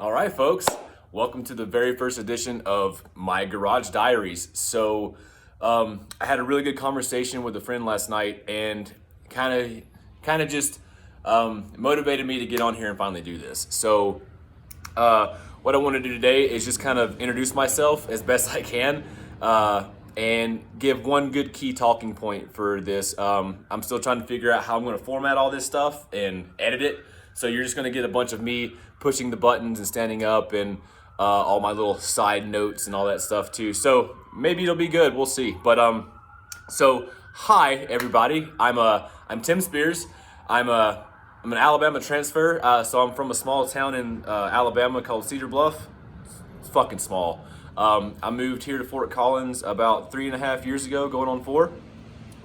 All right, folks, welcome to the very first edition of my Garage Diaries. I had a really good conversation with a friend last night, and kind of just motivated me to get on here and finally do this. What I want to do today is just kind of introduce myself as best I can, and give one good key talking point for this. I'm still trying to figure out how I'm going to format all this stuff and edit it. So you're just going to get a bunch of me pushing the buttons and standing up and all my little side notes and all that stuff too. So maybe it'll be good. We'll see. Hi everybody. I'm Tim Spears. I'm an Alabama transfer. So I'm from a small town in Alabama called Cedar Bluff. It's fucking small. I moved here to Fort Collins about 3.5 years ago, going on 4.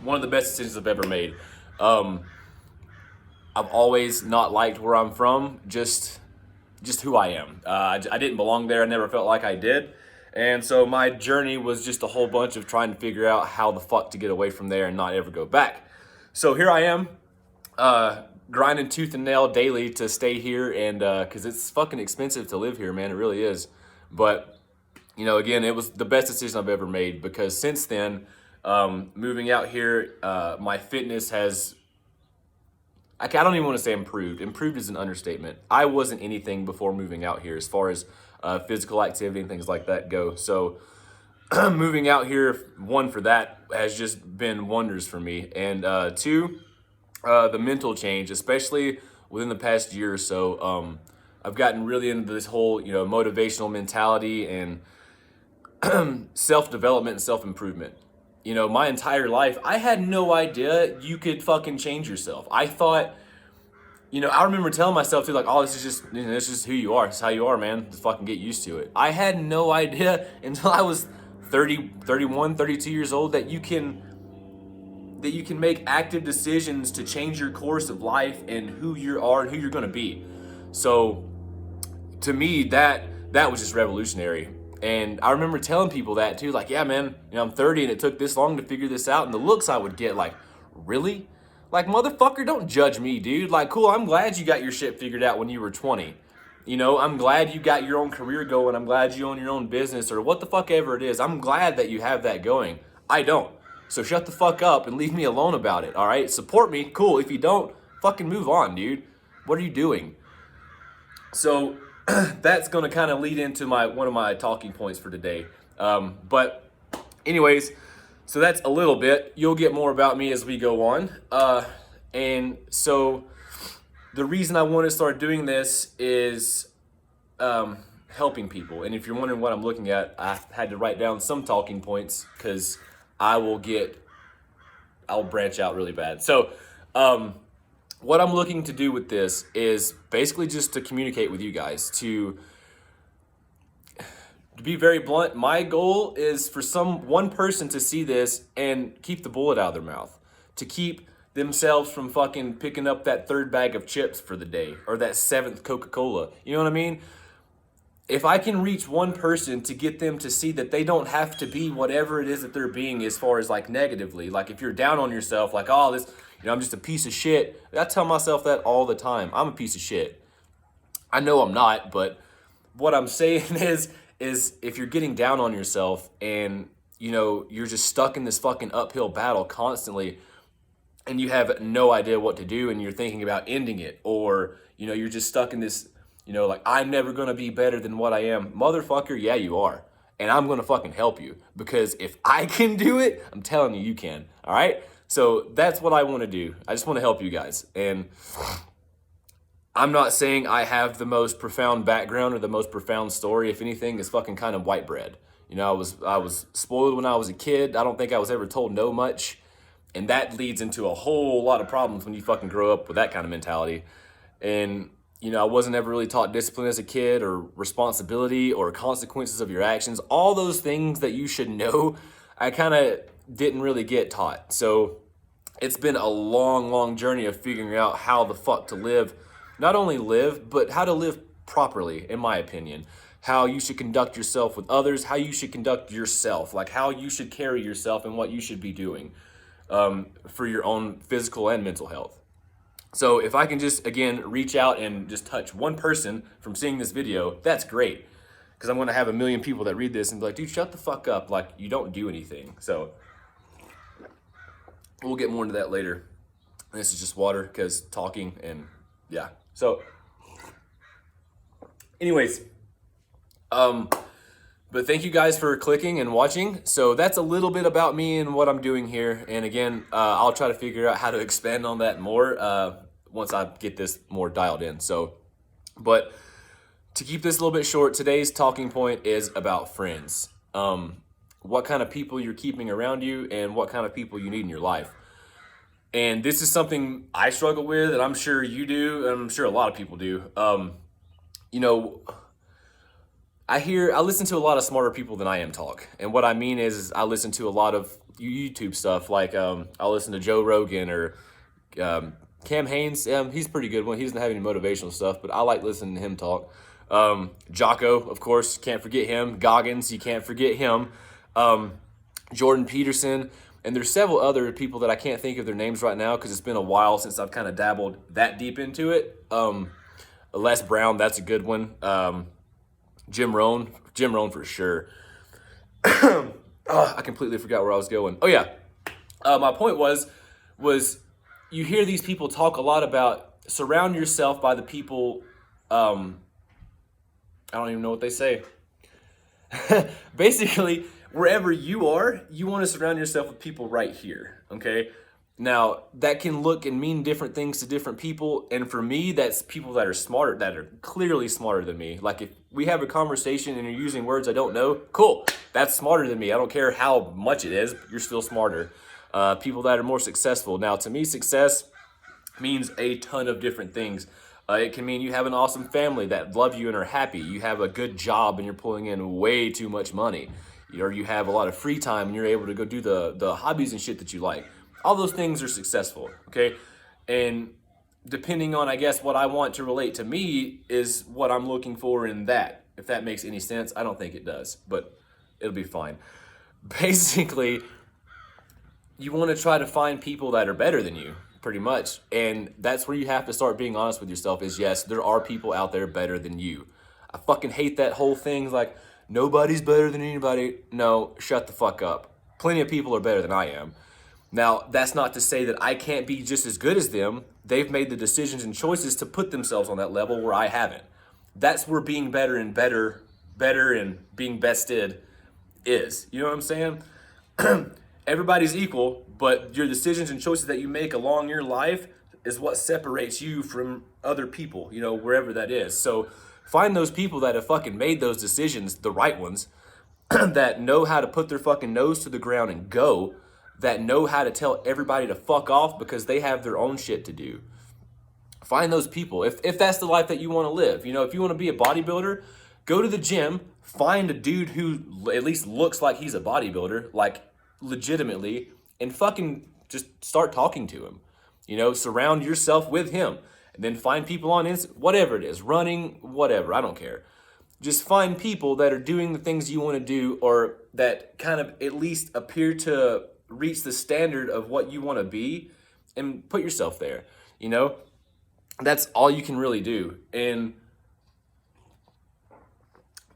One of the best decisions I've ever made. I've always not liked where I'm from, just who I am. I didn't belong there. I never felt like I did. And so my journey was just a whole bunch of trying to figure out how the fuck to get away from there and not ever go back. So here I am, grinding tooth and nail daily to stay here, and because it's fucking expensive to live here, man. It really is. But, again, it was the best decision I've ever made, because since then, moving out here, my fitness has... I don't even want to say improved. Improved is an understatement. I wasn't anything before moving out here as far as physical activity and things like that go. So moving out here, one, for that has just been wonders for me. And two, the mental change, especially within the past year or so. I've gotten really into this whole, motivational mentality and self-development and self-improvement. My entire life, I had no idea you could fucking change yourself. I thought, I remember telling myself too, like, oh, this is just who you are. It's how you are, man. Just fucking get used to it. I had no idea until I was 30, 31, 32 years old that you can make active decisions to change your course of life and who you are and who you're going to be. So to me, that was just revolutionary. And I remember telling people that too, like, yeah, man, I'm 30 and it took this long to figure this out. And the looks I would get, like, really? Like, motherfucker, don't judge me, dude. Like, cool, I'm glad you got your shit figured out when you were 20. I'm glad you got your own career going. I'm glad you own your own business or what the fuck ever it is. I'm glad that you have that going. I don't. So shut the fuck up and leave me alone about it, all right? Support me, cool. If you don't, fucking move on, dude. What are you doing? So... that's going to kind of lead into one of my talking points for today. But anyways, so that's a little bit. You'll get more about me as we go on. And so the reason I want to start doing this is helping people. And if you're wondering what I'm looking at, I had to write down some talking points because I'll branch out really bad. So what I'm looking to do with this is basically just to communicate with you guys. To be very blunt, my goal is for one person to see this and keep the bullet out of their mouth. To keep themselves from fucking picking up that 3rd bag of chips for the day or that 7th Coca-Cola. You know what I mean? If I can reach one person to get them to see that they don't have to be whatever it is that they're being as far as like negatively. Like if you're down on yourself, like, oh, this... I'm just a piece of shit. I tell myself that all the time. I'm a piece of shit. I know I'm not, but what I'm saying is if you're getting down on yourself and, you're just stuck in this fucking uphill battle constantly and you have no idea what to do and you're thinking about ending it, or, you're just stuck in this, like, I'm never going to be better than what I am. Motherfucker, yeah, you are. And I'm going to fucking help you, because if I can do it, I'm telling you, you can. All right? So that's what I want to do. I just want to help you guys. And I'm not saying I have the most profound background or the most profound story. If anything, it's fucking kind of white bread. I was spoiled when I was a kid. I don't think I was ever told no much. And that leads into a whole lot of problems when you fucking grow up with that kind of mentality. And, I wasn't ever really taught discipline as a kid, or responsibility, or consequences of your actions. All those things that you should know, I kind of didn't really get taught. So it's been a long, long journey of figuring out how the fuck to live. Not only live, but how to live properly, in my opinion. How you should conduct yourself with others, how you should conduct yourself, like how you should carry yourself and what you should be doing for your own physical and mental health. So if I can just, again, reach out and just touch one person from seeing this video, that's great. Because I'm going to have 1 million people that read this and be like, dude, shut the fuck up. Like, you don't do anything. So we'll get more into that later. This is just water because talking and yeah. So anyways, but thank you guys for clicking and watching. So that's a little bit about me and what I'm doing here. And again, I'll try to figure out how to expand on that more once I get this more dialed in. So, but to keep this a little bit short, today's talking point is about friends. What kind of people you're keeping around you and what kind of people you need in your life. And this is something I struggle with, and I'm sure you do, and I'm sure a lot of people do. You know, I listen to a lot of smarter people than I am talk. And what I mean is I listen to a lot of YouTube stuff, like I listen to Joe Rogan or Cam Haynes. He's a pretty good one. He doesn't have any motivational stuff, but I like listening to him talk. Jocko, of course, can't forget him. Goggins, you can't forget him. Jordan Peterson. And there's several other people that I can't think of their names right now because it's been a while since I've kind of dabbled that deep into it. Les Brown, that's a good one. Jim Rohn for sure. I completely forgot where I was going. Oh yeah, my point was you hear these people talk a lot about surround yourself by the people. I don't even know what they say. Basically, wherever you are, you want to surround yourself with people right here, okay? Now, that can look and mean different things to different people, and for me, that's people that are smarter, that are clearly smarter than me. Like, if we have a conversation and you're using words I don't know, cool, that's smarter than me. I don't care how much it is, you're still smarter. People that are more successful. Now, to me, success means a ton of different things. It can mean you have an awesome family that love you and are happy. You have a good job and you're pulling in way too much money. Or you have a lot of free time and you're able to go do the hobbies and shit that you like. All those things are successful, okay? And depending on, I guess, what I want to relate to me is what I'm looking for in that. If that makes any sense, I don't think it does, but it'll be fine. Basically, you want to try to find people that are better than you, pretty much. And that's where you have to start being honest with yourself is, yes, there are people out there better than you. I fucking hate that whole thing, like, nobody's better than anybody. No, shut the fuck up. Plenty of people are better than I am. Now, that's not to say that I can't be just as good as them. They've made the decisions and choices to put themselves on that level where I haven't. That's where being better and being bested is. You know what I'm saying? Everybody's equal, but your decisions and choices that you make along your life is what separates you from other people, you know, wherever that is. So find those people that have fucking made those decisions, the right ones, that know how to put their fucking nose to the ground and go, that know how to tell everybody to fuck off because they have their own shit to do. Find those people. If that's the life that you want to live. You know, if you want to be a bodybuilder, go to the gym, find a dude who at least looks like he's a bodybuilder, like legitimately, and fucking just start talking to him. You know, surround yourself with him. And then find people on whatever it is, running, whatever, I don't care. Just find people that are doing the things you want to do or that kind of at least appear to reach the standard of what you want to be and put yourself there, you know? That's all you can really do. And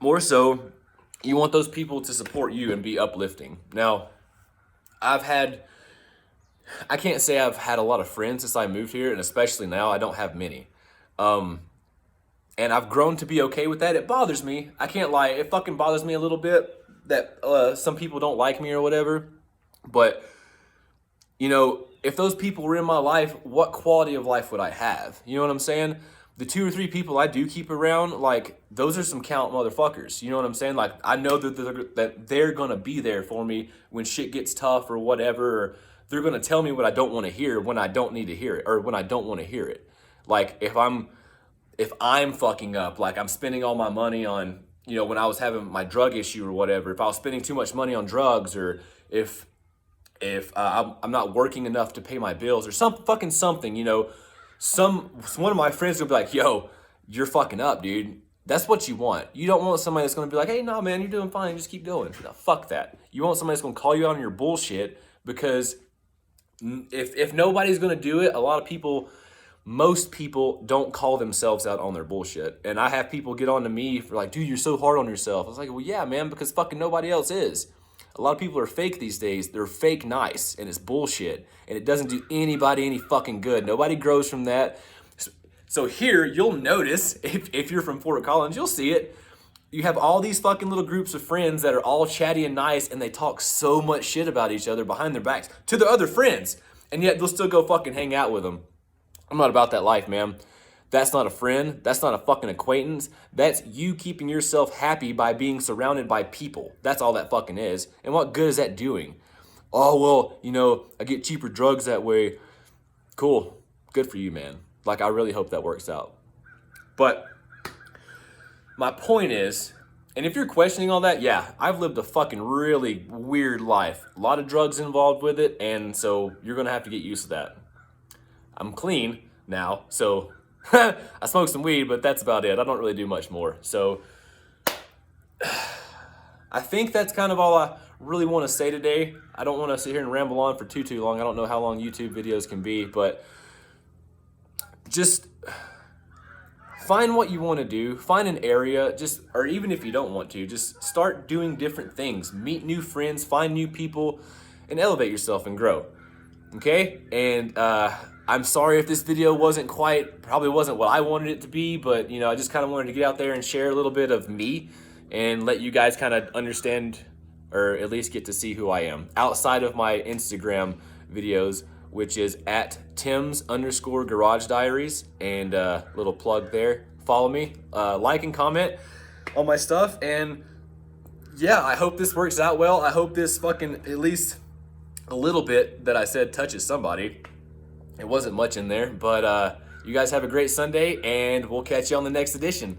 more so, you want those people to support you and be uplifting. Now, I can't say I've had a lot of friends since I moved here, and especially now, I don't have many. And I've grown to be okay with that. It bothers me. I can't lie. It fucking bothers me a little bit that some people don't like me or whatever. But, you know, if those people were in my life, what quality of life would I have? You know what I'm saying? The 2 or 3 people I do keep around, like, those are some count motherfuckers. You know what I'm saying? Like, I know that they're going to be there for me when shit gets tough or whatever, or they're going to tell me what I don't want to hear when I don't need to hear it, or when I don't want to hear it. Like, if I'm fucking up, like I'm spending all my money on, you know, when I was having my drug issue or whatever, if I was spending too much money on drugs, or if I'm not working enough to pay my bills or something, you know, one of my friends will be like, yo, you're fucking up, dude. That's what you want. You don't want somebody that's going to be like, hey, no, man, you're doing fine. Just keep going. No, fuck that. You want somebody that's going to call you out on your bullshit, because if nobody's going to do it, a lot of people, most people don't call themselves out on their bullshit. And I have people get on to me for like, dude, you're so hard on yourself. I was like, well, yeah, man, because fucking nobody else is. A lot of people are fake these days. They're fake nice, and it's bullshit. And it doesn't do anybody any fucking good. Nobody grows from that. So here, you'll notice, if you're from Fort Collins, you'll see it. You have all these fucking little groups of friends that are all chatty and nice, and they talk so much shit about each other behind their backs to their other friends. And yet they'll still go fucking hang out with them. I'm not about that life, man. That's not a friend. That's not a fucking acquaintance. That's you keeping yourself happy by being surrounded by people. That's all that fucking is. And what good is that doing? Oh, well, you know, I get cheaper drugs that way. Cool. Good for you, man. Like, I really hope that works out. But my point is, and if you're questioning all that, yeah, I've lived a fucking really weird life. A lot of drugs involved with it, and so you're gonna have to get used to that. I'm clean now, so I smoke some weed, but that's about it. I don't really do much more. So I think that's kind of all I really want to say today. I don't want to sit here and ramble on for too long. I don't know how long YouTube videos can be, but just find what you want to do. Find an area, or even if you don't want to, just start doing different things. Meet new friends, find new people, and elevate yourself and grow. Okay? And I'm sorry if this video probably wasn't what I wanted it to be, but you know, I just kind of wanted to get out there and share a little bit of me and let you guys kind of understand, or at least get to see who I am outside of my Instagram videos, which is at Tim's_Garage Diaries, and little plug there. Follow me, like and comment on my stuff, and yeah, I hope this works out well. I hope this fucking, at least a little bit that I said touches somebody. It wasn't much in there, but you guys have a great Sunday, and we'll catch you on the next edition.